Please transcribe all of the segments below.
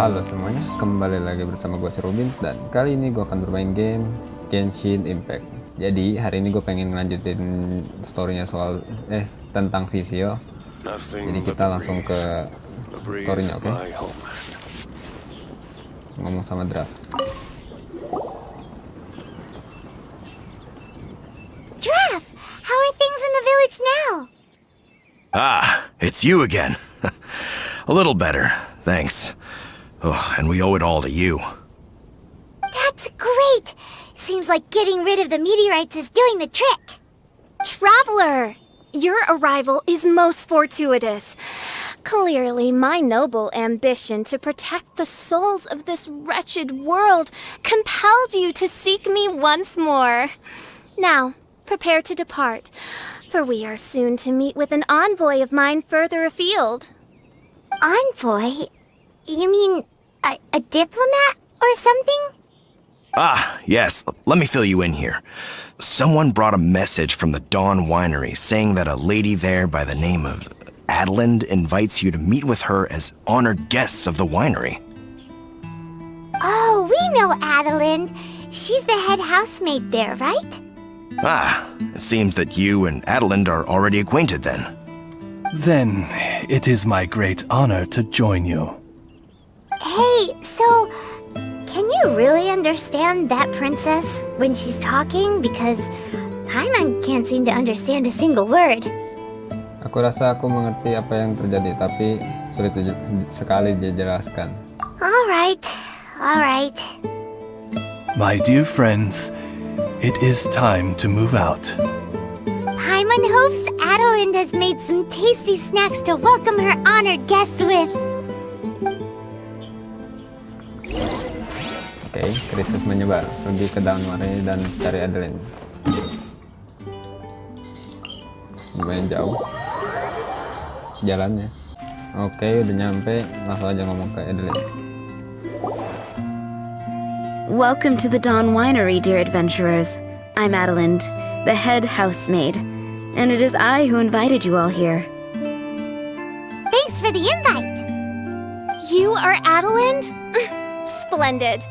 Halo semuanya, kembali lagi bersama gue Rubins dan kali ini gue akan bermain game Genshin Impact. Jadi hari ini gue pengen ngelanjutin storynya tentang Fischl. Jadi kita langsung ke storynya, oke? Ngomong sama draft. Draft, how are things in the village now? Ah, it's you again. A little better, thanks. Oh, and we owe it all to you. That's great! Seems like getting rid of the meteorites is doing the trick. Traveler! Your arrival is most fortuitous. Clearly, my noble ambition to protect the souls of this wretched world compelled you to seek me once more. Now, prepare to depart, for we are soon to meet with an envoy of mine further afield. Envoy? You mean a diplomat or something? Ah, yes, let me fill you in here. Someone brought a message from the Dawn Winery saying that a lady there by the name of Adalah invites you to meet with her as honored guests of the winery. Oh, we know Adalah. She's the head housemaid there, right? Ah, it seems that you and Adalah are already acquainted then. Then, it is my great honor to join you. Hey, so, can you really understand that princess when she's talking? Because Paimon can't seem to understand a single word. Aku rasa aku mengerti apa yang terjadi, tapi sulit sekali dijelaskan. Alright. My dear friends, it is time to move out. Paimon hopes Adalah has made some tasty snacks to welcome her honored guests with. Oke, krisis menyebar. Pergi ke Dawn Winery dan cari Adalah. Lumayan jauh jalannya. Oke, udah nyampe. Langsung aja ngomong ke Adalah. Welcome to the Dawn Winery, dear adventurers. I'm Adalah, the head housemaid, and it is I who invited you all here. Thanks for the invite. You are Adalah? Splendid.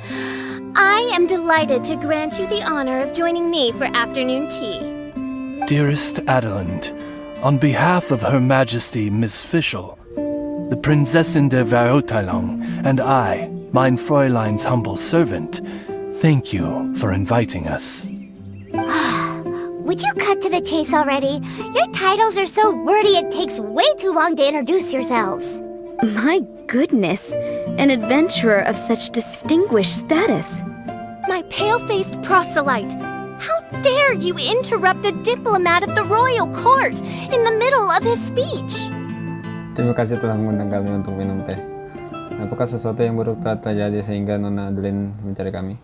I am delighted to grant you the honor of joining me for afternoon tea. Dearest Adalah, on behalf of Her Majesty Miss Fischl, the Prinzessin der Verurteilung, and I, mein Fräulein's humble servant, thank you for inviting us. Would you cut to the chase already? Your titles are so wordy it takes way too long to introduce yourselves. My goodness, an adventurer of such distinguished status. My pale-faced proselyte, how dare you interrupt a diplomat of the royal court in the middle of his speech? Terima kasih telah mengundang kami untuk minum teh. Apakah sesuatu yang buruk telah terjadi sehingga Nona Adalah mencari kami?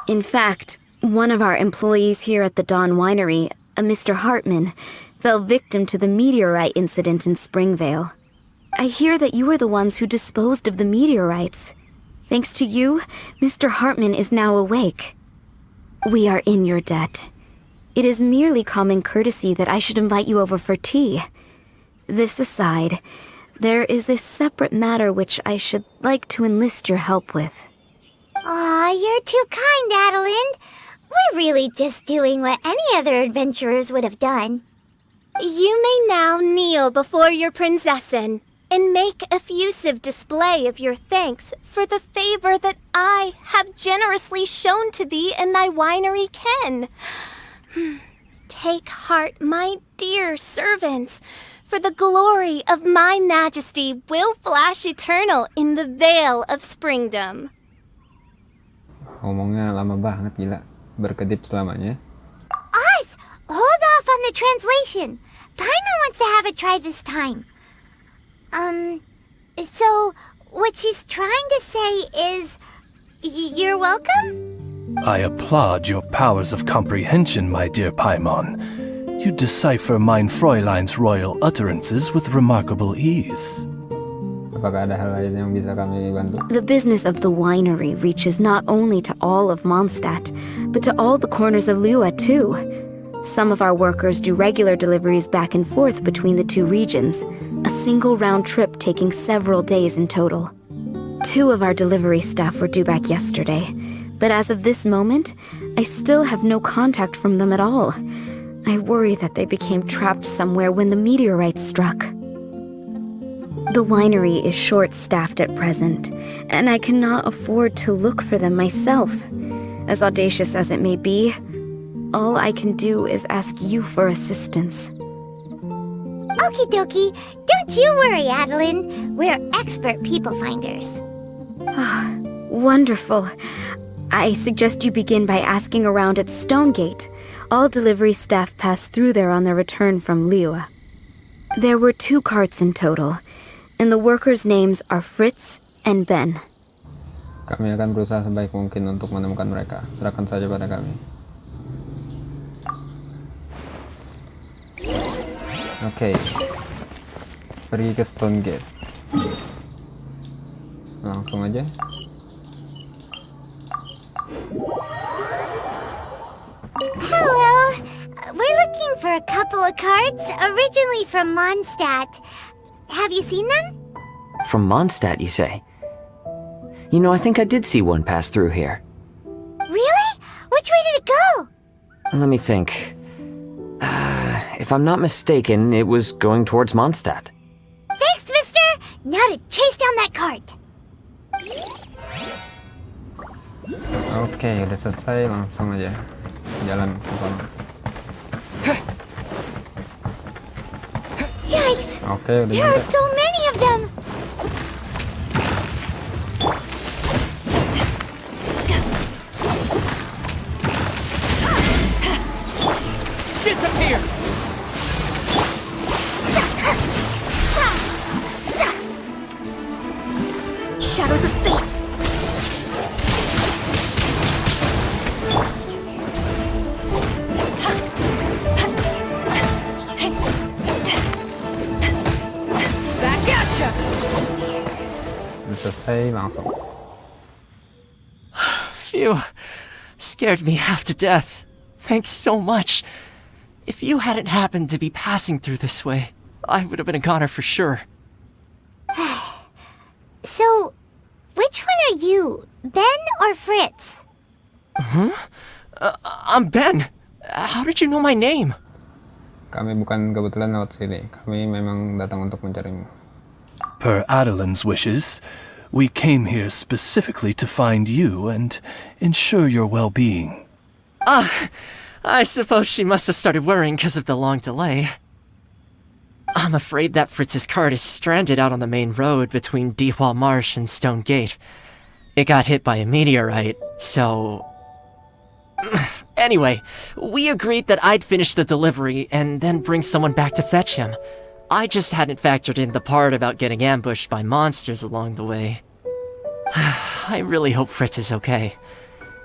In fact, one of our employees here at the Dawn Winery, a Mr. Hartman, fell victim to the meteorite incident in Springvale. I hear that you were the ones who disposed of the meteorites. Thanks to you, Mr. Hartman is now awake. We are in your debt. It is merely common courtesy that I should invite you over for tea. This aside, there is a separate matter which I should like to enlist your help with. Aw, you're too kind, Adalah. We're really just doing what any other adventurers would have done. You may now kneel before your Prinzessin and make effusive display of your thanks for the favor that I have generously shown to thee and thy winery ken. Take heart, my dear servants, for the glory of my majesty will flash eternal in the vale of springdom. Ngomongnya lama banget, gila. Berkedip selamanya. Oz, hold off on the translation. Paimon wants to have a try this time. So what she's trying to say is, you're welcome? I applaud your powers of comprehension, my dear Paimon. You decipher mein Fräulein's royal utterances with remarkable ease. Apakah ada hal lain yang bisa kami bantu? The business of the winery reaches not only to all of Mondstadt, but to all the corners of Lua, too. Some of our workers do regular deliveries back and forth between the two regions, a single round trip taking several days in total. 2 of our delivery staff were due back yesterday, but as of this moment, I still have no contact from them at all. I worry that they became trapped somewhere when the meteorite struck. The winery is short-staffed at present, and I cannot afford to look for them myself. As audacious as it may be, all I can do is ask you for assistance. Okie dokie. Don't you worry, Adeline. We're expert people finders. Wonderful. I suggest you begin by asking around at Stonegate. All delivery staff pass through there on their return from Liyue. There were 2 carts in total, and the workers' names are Fritz and Ben. Kami akan berusaha sebaik mungkin untuk menemukan mereka. Serahkan saja pada kami. Oke. Pergi ke Stonegate. Langsung aja. Hello. We're looking for a couple of cards, originally from Mondstadt. Have you seen them? From Mondstadt, you say? You know, I think I did see one pass through here. Really? Which way did it go? Let me think. If I'm not mistaken, it was going towards Mondstadt. Thanks, mister. Now to chase down that cart. Oke, udah selesai, langsung aja jalan ke sana. Yikes! Oke, udah There are nyampe. so many of them! Disappear! Shadows of Fate! Back at ya! Udah selesai, langsung. Phew. Scared me half to death. Thanks so much. If you hadn't happened to be passing through this way, I would have been a goner for sure. So, which one are you? Ben or Fritz? I'm Ben. How did you know my name? Kami bukan kebetulan lewat sini. Kami memang datang untuk mencarimu. Per Adeline's wishes, we came here specifically to find you and ensure your well-being. I suppose she must have started worrying because of the long delay. I'm afraid that Fritz's cart is stranded out on the main road between Dihua Marsh and Stone Gate. It got hit by a meteorite, so... Anyway, we agreed that I'd finish the delivery and then bring someone back to fetch him. I just hadn't factored in the part about getting ambushed by monsters along the way. I really hope Fritz is okay.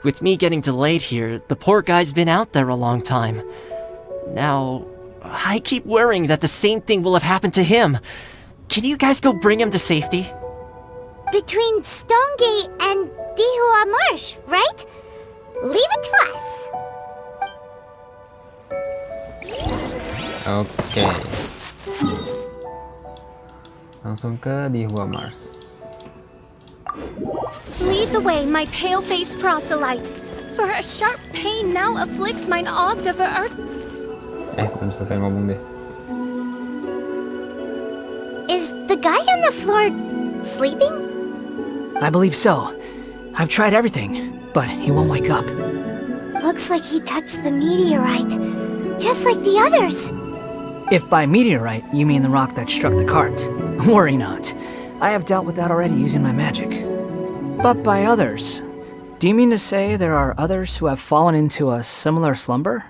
With me getting delayed here, the poor guy's been out there a long time. Now, I keep worrying that the same thing will have happened to him. Can you guys go bring him to safety? Between Stonegate and Dihua Marsh, right? Leave it to us. Oke. Langsung ke Dihua Mars. Lead the way, my pale-faced proselyte, for a sharp pain now afflicts mine ogd of earth. Belum selesai ngomong deh. Is the guy on the floor sleeping? I believe so. I've tried everything, but he won't wake up. Looks like he touched the meteorite, just like the others. If by meteorite you mean the rock that struck the cart, worry not. I have dealt with that already using my magic. But by others, do you mean to say there are others who have fallen into a similar slumber?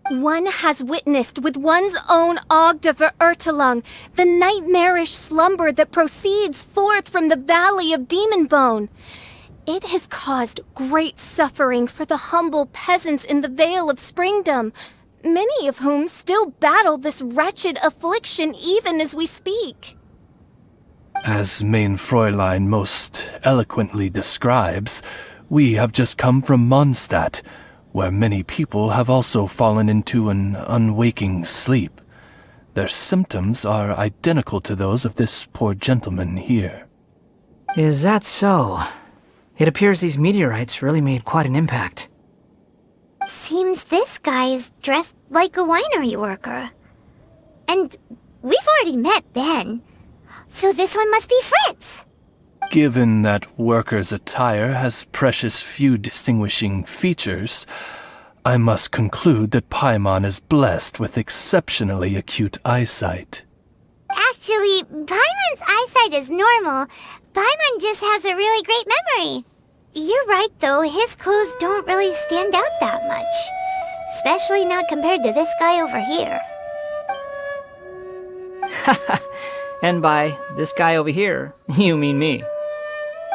One has witnessed with one's own ogd of Ertelung the nightmarish slumber that proceeds forth from the valley of Demon Bone. It has caused great suffering for the humble peasants in the Vale of Springdom, many of whom still battle this wretched affliction even as we speak. As Main Fräulein most eloquently describes, we have just come from Mondstadt, where many people have also fallen into an unwaking sleep. Their symptoms are identical to those of this poor gentleman here. Is that so? It appears these meteorites really made quite an impact. Seems this guy is dressed like a winery worker. And we've already met Ben. So this one must be Fritz. Given that worker's attire has precious few distinguishing features, I must conclude that Paimon is blessed with exceptionally acute eyesight. Actually, Paimon's eyesight is normal. Paimon just has a really great memory. You're right, though. His clothes don't really stand out that much. Especially not compared to this guy over here. And by this guy over here, you mean me.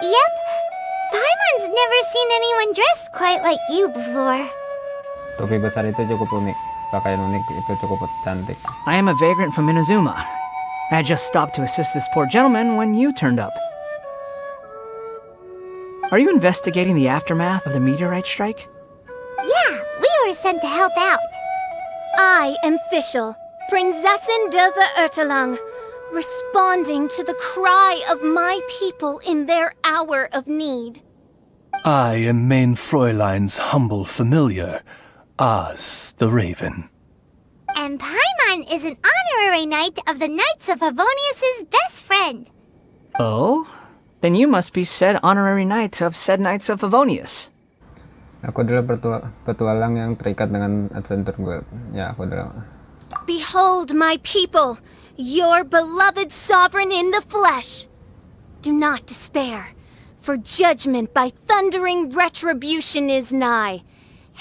Yep. Paimon's never seen anyone dressed quite like you before. Topi besar itu cukup unik. Pakaian unik itu cukup cantik. I am a vagrant from Inazuma. I had just stopped to assist this poor gentleman when you turned up. Are you investigating the aftermath of the meteorite strike? Yeah, we were sent to help out. I am Fischl, Prinzessin der Verurteilung, responding to the cry of my people in their hour of need. I am Main Fräulein's humble familiar, Oz the Raven. And Paimon is an honorary knight of the Knights of Favonius' best friend. Oh? Then you must be said honorary knight of said Knights of Favonius. Aku adalah petualang yang terikat dengan adventure guild. Ya, aku adalah. Behold my people, your beloved sovereign in the flesh. Do not despair, for judgment by thundering retribution is nigh.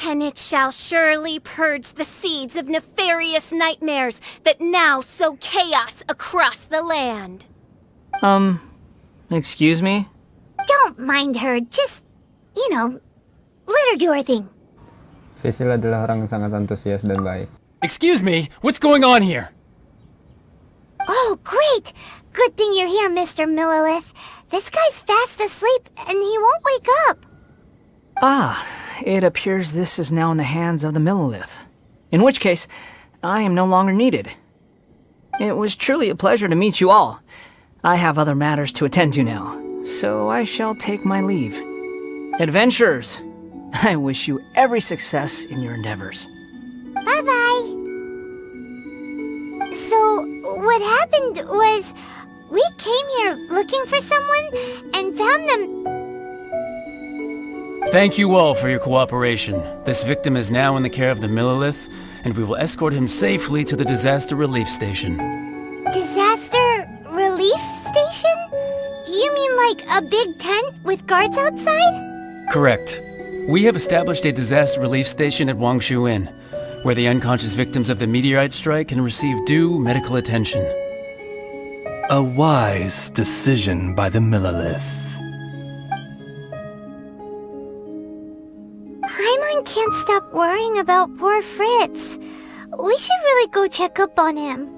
And it shall surely purge the seeds of nefarious nightmares that now sow chaos across the land. Excuse me? Don't mind her, just, let her do her thing. Fischl adalah orang yang sangat antusias dan baik. Excuse me, what's going on here? Oh, great! Good thing you're here, Mr. Millilith. This guy's fast asleep, and he won't wake up. Ah, it appears this is now in the hands of the Millilith. In which case, I am no longer needed. It was truly a pleasure to meet you all. I have other matters to attend to now, so I shall take my leave. Adventurers, I wish you every success in your endeavors. Bye-bye. So, what happened was, we came here looking for someone, and found them. Thank you all for your cooperation. This victim is now in the care of the Millilith, and we will escort him safely to the disaster relief station. Disaster relief station? You mean like a big tent with guards outside? Correct. We have established a disaster relief station at Wangshu Inn, where the unconscious victims of the meteorite strike can receive due medical attention. A wise decision by the Millilith. Paimon can't stop worrying about poor Fritz. We should really go check up on him.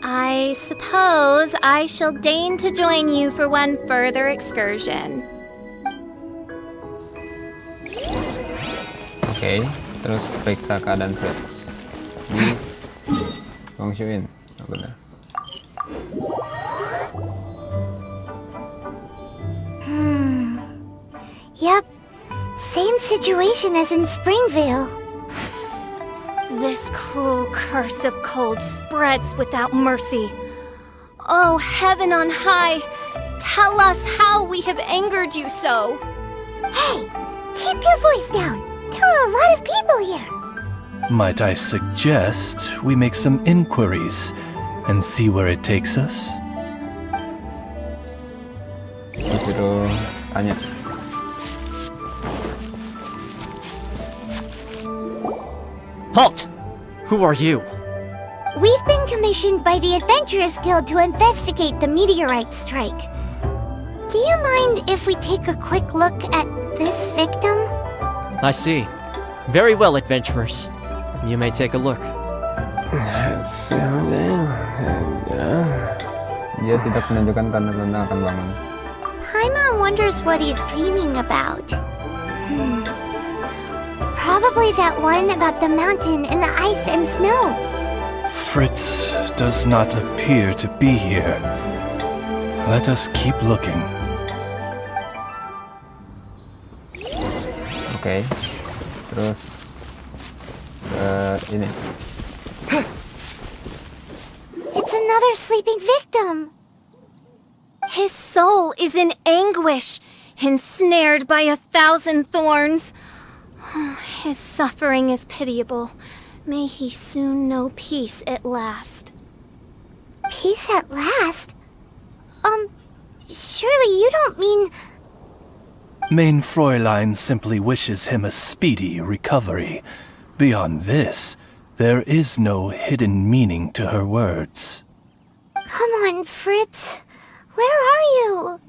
I suppose I shall deign to join you for one further excursion. Oke, terus periksa keadaan Fritz di Wangshu Inn. Benar. Yep, same situation as in Springvale. This cruel curse of cold spreads without mercy. Oh, heaven on high, tell us how we have angered you so. Hey, keep your voice down. There are a lot of people here. Might I suggest we make some inquiries and see where it takes us? Disuruh tanya. Halt! Who are you? We've been commissioned by the Adventurers Guild to investigate the meteorite strike. Do you mind if we take a quick look at this victim? I see. Very well, adventurers. You may take a look. Dia tidak menunjukkan tanda-tanda akan bangun. Paimon wonders what he's dreaming about. Probably that one about the mountain and the ice and snow. Fritz does not appear to be here. Let us keep looking. Oke. Terus ini. It's another sleeping victim. His soul is in anguish, ensnared by 1,000 thorns. His suffering is pitiable. May he soon know peace at last. Peace at last? Surely you don't mean... Mein Fräulein simply wishes him a speedy recovery. Beyond this, there is no hidden meaning to her words. Come on, Fritz. Where are you?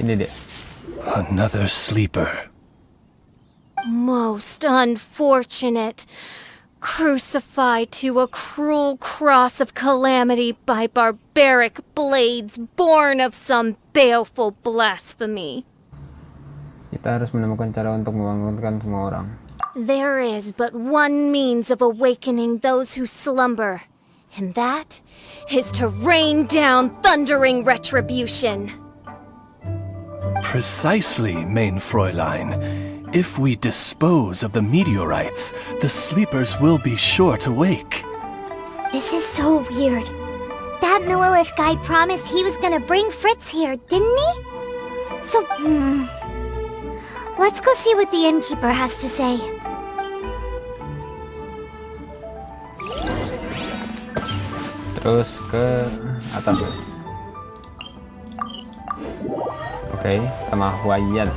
Ini dia. Another sleeper. Most unfortunate. Crucified to a cruel cross of calamity by barbaric blades born of some baleful blasphemy. Kita harus menemukan cara untuk membangunkan semua orang. There is but one means of awakening those who slumber, and that is to rain down thundering retribution. Precisely, Mein Fräulein. If we dispose of the meteorites, the sleepers will be sure to wake. This is so weird. That Millilith guy promised he was gonna bring Fritz here, didn't he? So, let's go see what the innkeeper has to say. Terus ke atas. Oke, sama Huayan.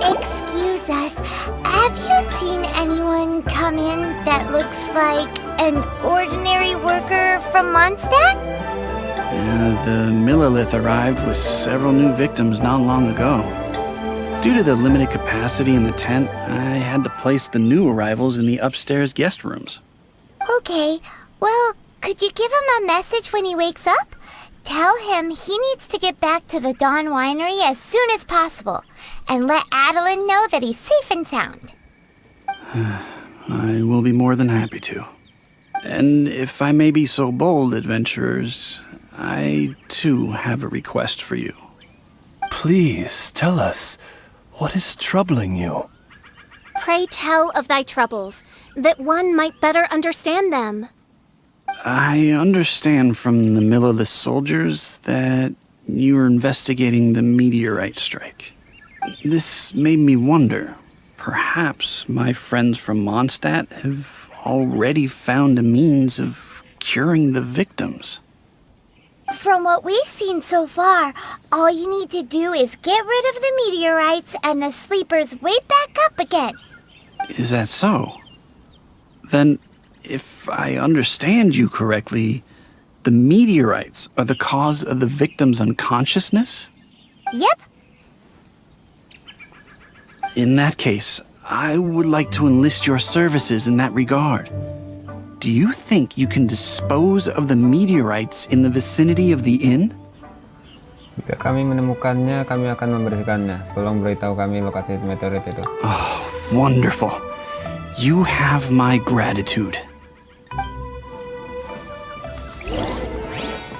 Excuse us, have you seen anyone come in that looks like an ordinary worker from Mondstadt? The Millilith arrived with several new victims not long ago. Due to the limited capacity in the tent, I had to place the new arrivals in the upstairs guest rooms. Okay, well, could you give him a message when he wakes up? Tell him he needs to get back to the Dawn Winery as soon as possible, and let Adeline know that he's safe and sound. I will be more than happy to. And if I may be so bold, adventurers, I too have a request for you. Please tell us, what is troubling you? Pray tell of thy troubles, that one might better understand them. I understand from the Millilith soldiers that you are investigating the meteorite strike. This made me wonder, perhaps my friends from Mondstadt have already found a means of curing the victims. From what we've seen so far, all you need to do is get rid of the meteorites and the sleepers wake back up again. Is that so? Then, if I understand you correctly, the meteorites are the cause of the victim's unconsciousness? Yep. In that case, I would like to enlist your services in that regard. Do you think you can dispose of the meteorites in the vicinity of the inn? Jika kami menemukannya, kami akan membersihkannya. Tolong beritahu kami lokasi meteorit itu. Oh, wonderful. You have my gratitude.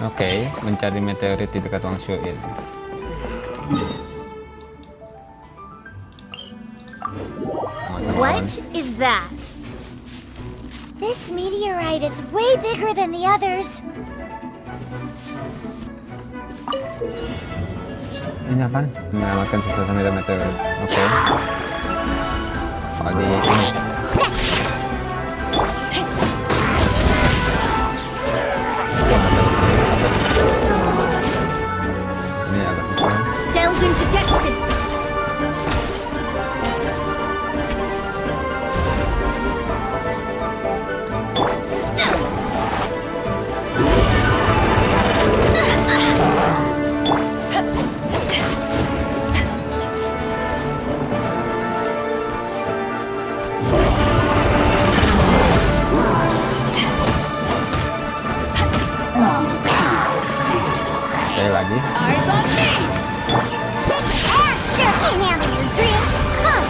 Oke, mencari meteorit di dekat Wangshu Inn. What is that? This meteorite is way bigger than the others. Ini apaan? Menyelamatkan sisa sembilan meteorit. Oke. Oh, di ini. Ini agak susah. Delve into destiny. Oke, lagi. Eyes on me! Shake ass! Sure can't handle your dream. Come!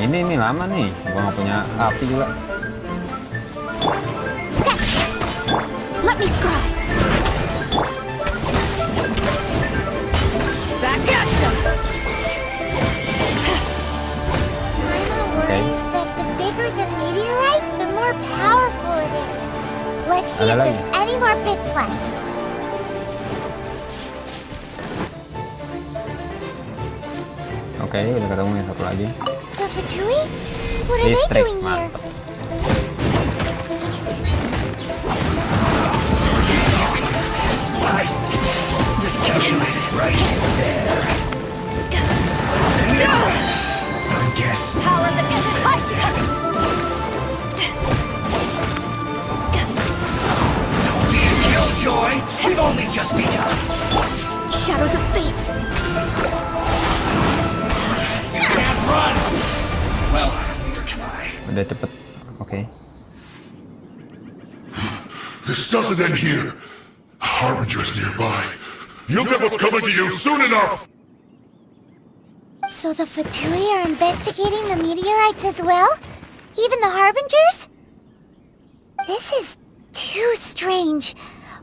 Ini nih lama nih, gua nggak punya api juga. Let me scry. Back at you. I'm worried that the bigger the meteorite, the more powerful it is. Let's see if Adalah there's any more bits left. Oke, udah ketemu yang satu lagi. The Fatui? What are they Listrik, doing here? mantap. This calculated right there. I guess. Don't be a killjoy. We've only just begun. Shadows of fate. You can't run. Well, neither can I. Udah cepet. Oke. This doesn't end here. Harbinger's nearby. You'll get what's coming to you soon enough! So the Fatui are investigating the meteorites as well? Even the Harbingers? This is too strange.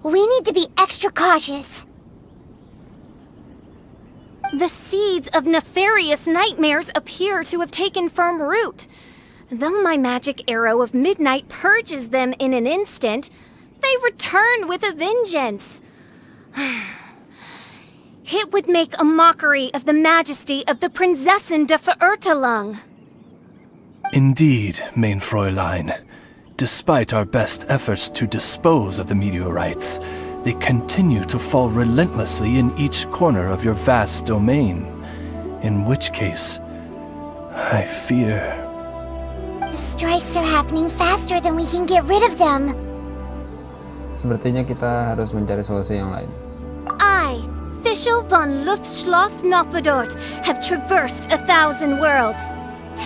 We need to be extra cautious. The seeds of nefarious nightmares appear to have taken firm root. Though my magic arrow of midnight purges them in an instant, they return with a vengeance. It would make a mockery of the majesty of the Prinzessin de Verurteilung. Indeed, mein Fräulein. Despite our best efforts to dispose of the meteorites, they continue to fall relentlessly in each corner of your vast domain. In which case, I fear... The strikes are happening faster than we can get rid of them. Sepertinya kita harus mencari solusi yang lain. I, Fischl von Luftschloss Nopfadort, have traversed 1,000 worlds.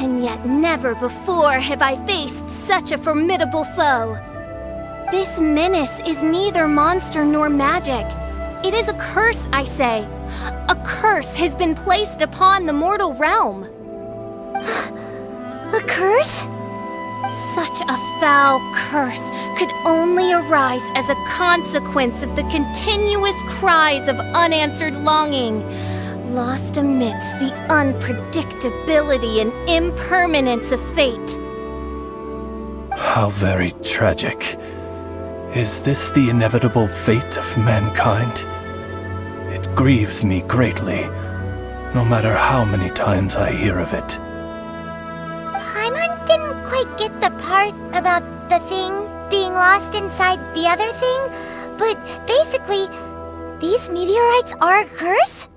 And yet never before have I faced such a formidable foe. This menace is neither monster nor magic. It is a curse, I say. A curse has been placed upon the mortal realm. A curse? Such a foul curse could only arise as a consequence of the continuous cries of unanswered longing, lost amidst the unpredictability and impermanence of fate. How very tragic. Is this the inevitable fate of mankind? It grieves me greatly, no matter how many times I hear of it. Paimon didn't quite get the part about the thing being lost inside the other thing, but basically, these meteorites are a curse?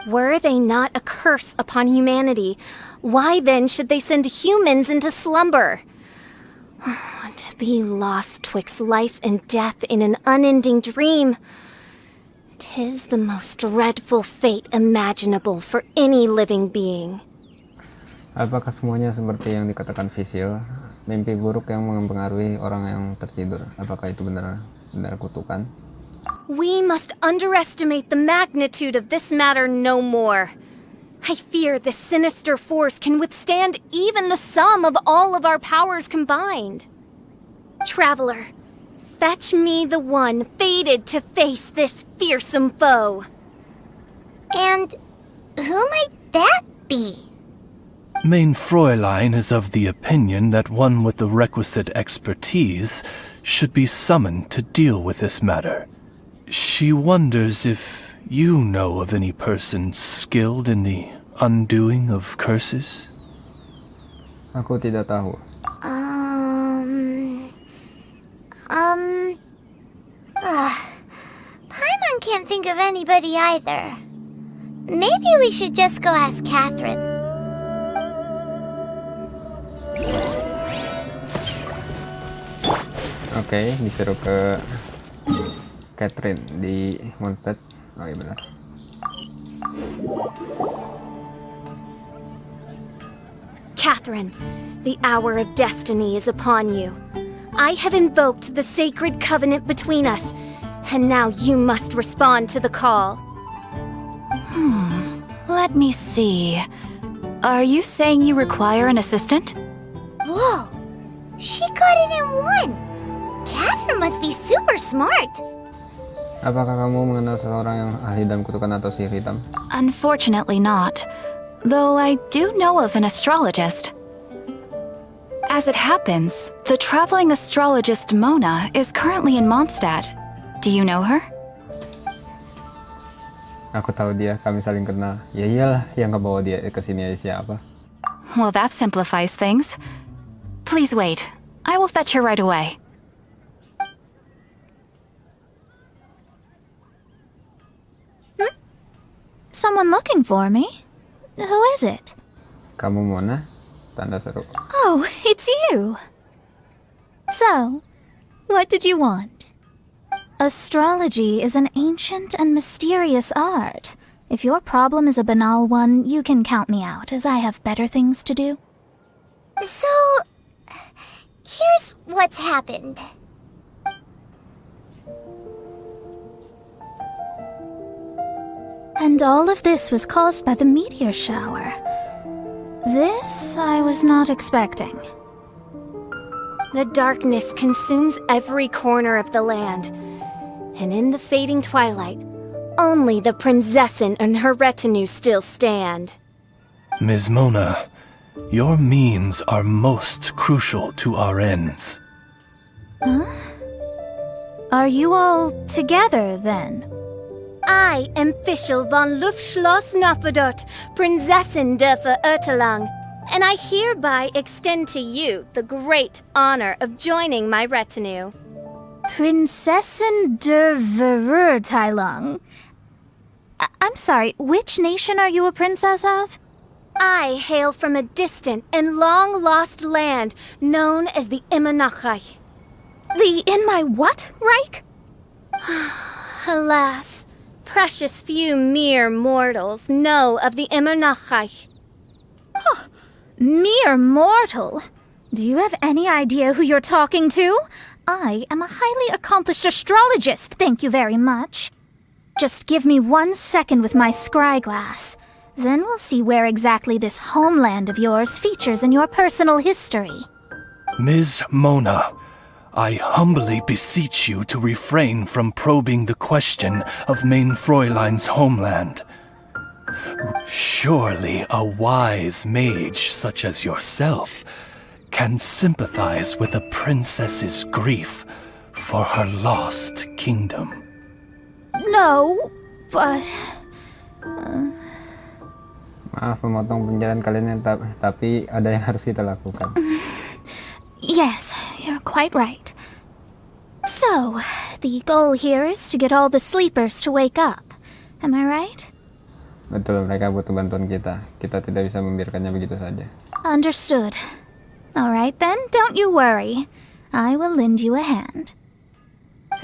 Were they not a curse upon humanity, why then should they send humans into slumber? To be lost twixt life and death in an unending dream. 'Tis the most dreadful fate imaginable for any living being. Apakah semuanya seperti yang dikatakan Fischl? Mimpi buruk yang mempengaruhi orang yang tertidur. Apakah itu benar kutukan? We must underestimate the magnitude of this matter no more. I fear this sinister force can withstand even the sum of all of our powers combined. Traveler, fetch me the one fated to face this fearsome foe. And who might that be? Mein Fräulein is of the opinion that one with the requisite expertise should be summoned to deal with this matter. She wonders if you know of any person skilled in the undoing of curses? Aku tidak tahu. Paimon can't think of anybody either. Maybe we should just go ask Catherine. Oke, disuruh ke Catherine di Mondstadt. Oh iya benar. Catherine, the hour of destiny is upon you. I have invoked the sacred covenant between us, and now you must respond to the call. Let me see. Are you saying you require an assistant? Whoa! She got it in one! Catherine must be super smart! Apakah kamu mengenal seseorang yang ahli dalam kutukan atau sihir hitam? Unfortunately not. Though I do know of an astrologist. As it happens, the traveling astrologist Mona is currently in Mondstadt. Do you know her? Aku tahu dia, kami saling kenal. Ya iyalah, yang kebawa dia ke sini siapa? Well, that simplifies things. Please wait. I will fetch her right away. Someone looking for me? Who is it? Kamu Mona? Tanda seru. Oh, it's you. So, what did you want? Astrology is an ancient and mysterious art. If your problem is a banal one, you can count me out, as I have better things to do. So, here's what's happened. And all of this was caused by the meteor shower. This I was not expecting. The darkness consumes every corner of the land, and in the fading twilight, only the Prinzessin and her retinue still stand. Ms. Mona, your means are most crucial to our ends. Huh? Are you all together, then? I am Fischl von Luftschloss Nofadot, Prinzessin der Verurteilung, and I hereby extend to you the great honor of joining my retinue. Prinzessin der Verurteilung? I'm sorry, which nation are you a princess of? I hail from a distant and long-lost land known as the Immernachtreich. The in my what, Reich? Alas, precious few mere mortals know of the Immernachtreich. Huh. Mere mortal? Do you have any idea who you're talking to? I am a highly accomplished astrologist, thank you very much. Just give me 1 second with my scryglass. Then we'll see where exactly this homeland of yours features in your personal history. Ms. Mona, I humbly beseech you to refrain from probing the question of Main Fräulein's homeland. Surely a wise mage such as yourself can sympathize with a princess's grief for her lost kingdom. No, but... Maaf memotong penjelasan kalian, tapi ada yang harus kita lakukan. Yes, you're quite right. So, the goal here is to get all the sleepers to wake up. Am I right? Betul, mereka butuh bantuan kita. Kita tidak bisa membiarkannya begitu saja. Understood. Alright then, don't you worry. I will lend you a hand.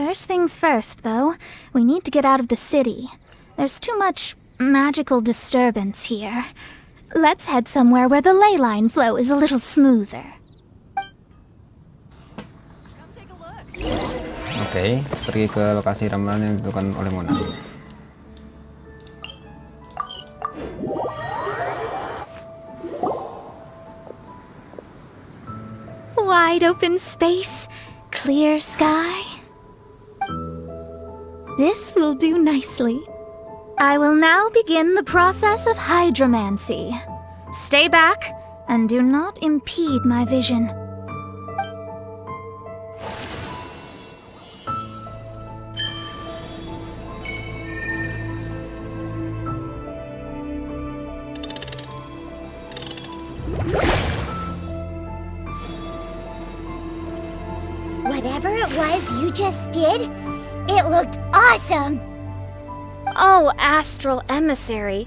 First things first, though, we need to get out of the city. There's too much magical disturbance here. Let's head somewhere where the ley line flow is a little smoother. Oke, pergi ke lokasi ramalan yang ditentukan oleh Mona. Wide open space, clear sky. This will do nicely. I will now begin the process of hydromancy. Stay back and do not impede my vision. Whatever it was you just did, it looked awesome! Oh, astral emissary,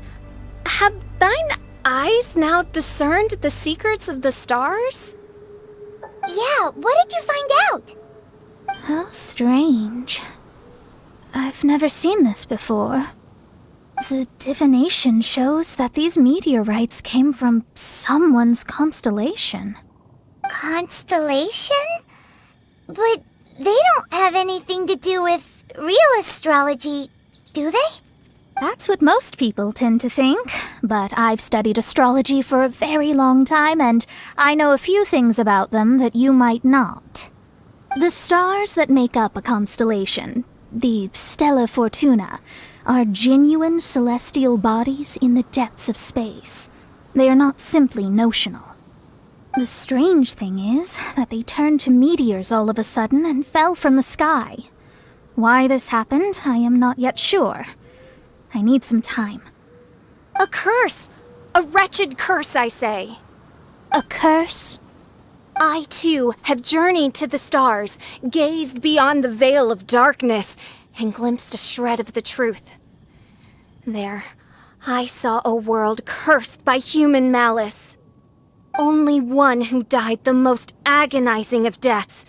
have thine eyes now discerned the secrets of the stars? Yeah, what did you find out? How strange. I've never seen this before. The divination shows that these meteorites came from someone's constellation. Constellation? But they don't have anything to do with real astrology, do they? That's what most people tend to think, but I've studied astrology for a very long time, and I know a few things about them that you might not. The stars that make up a constellation, the Stella Fortuna, are genuine celestial bodies in the depths of space. They are not simply notional. The strange thing is that they turned to meteors all of a sudden and fell from the sky. Why this happened, I am not yet sure. I need some time. A curse! A wretched curse, I say. A curse? I, too, have journeyed to the stars, gazed beyond the veil of darkness, and glimpsed a shred of the truth. There, I saw a world cursed by human malice. Only one who died the most agonizing of deaths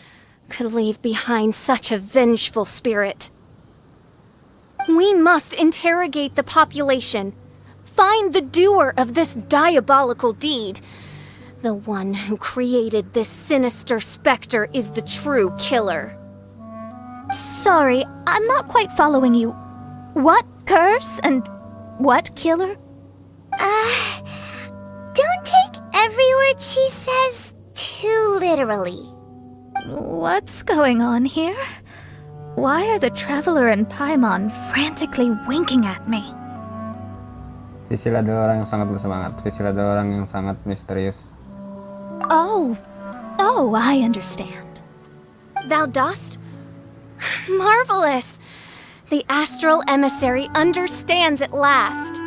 could leave behind such a vengeful spirit. We must interrogate the population, find the doer of this diabolical deed. The one who created this sinister specter is the true killer. Sorry, I'm not quite following you. What curse and what killer? Don't take every word she says too literally. What's going on here? Why are the Traveler and Paimon frantically winking at me? Fischl adalah orang yang sangat bersemangat. Fischl adalah orang yang sangat misterius. Oh, I understand. Thou dost? Marvelous! The astral emissary understands at last.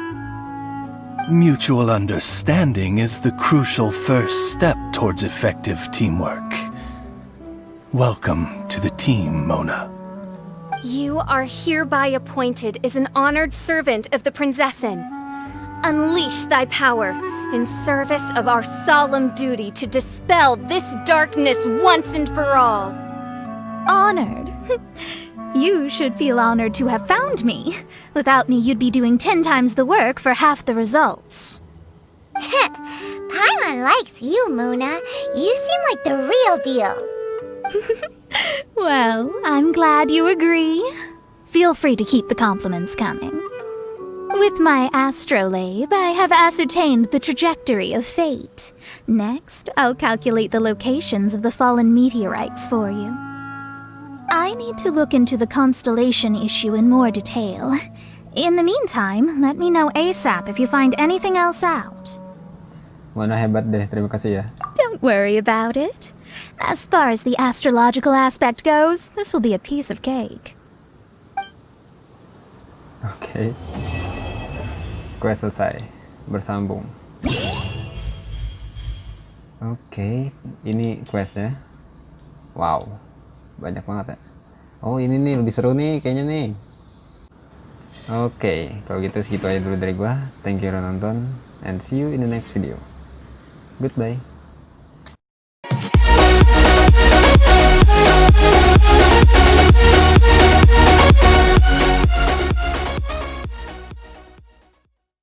Mutual understanding is the crucial first step towards effective teamwork. Welcome to the team, Mona. You are hereby appointed as an honored servant of the Prinzessin. Unleash thy power in service of our solemn duty to dispel this darkness once and for all. Honored? You should feel honored to have found me. Without me, you'd be doing 10 times the work for half the results. Paimon likes you, Mona. You seem like the real deal. Well, I'm glad you agree. Feel free to keep the compliments coming. With my astrolabe, I have ascertained the trajectory of fate. Next, I'll calculate the locations of the fallen meteorites for you. I need to look into the constellation issue in more detail. In the meantime, let me know ASAP if you find anything else out. Mona hebat deh, terima kasih ya. Don't worry about it. As far as the astrological aspect goes, this will be a piece of cake. Oke. Quest selesai. Bersambung. Oke, ini questnya. Wow, banyak banget ya. Oh, ini nih lebih seru nih kayaknya nih. Oke, kalau gitu segitu aja dulu dari gua. Thank you udah nonton, and see you in the next video. Goodbye.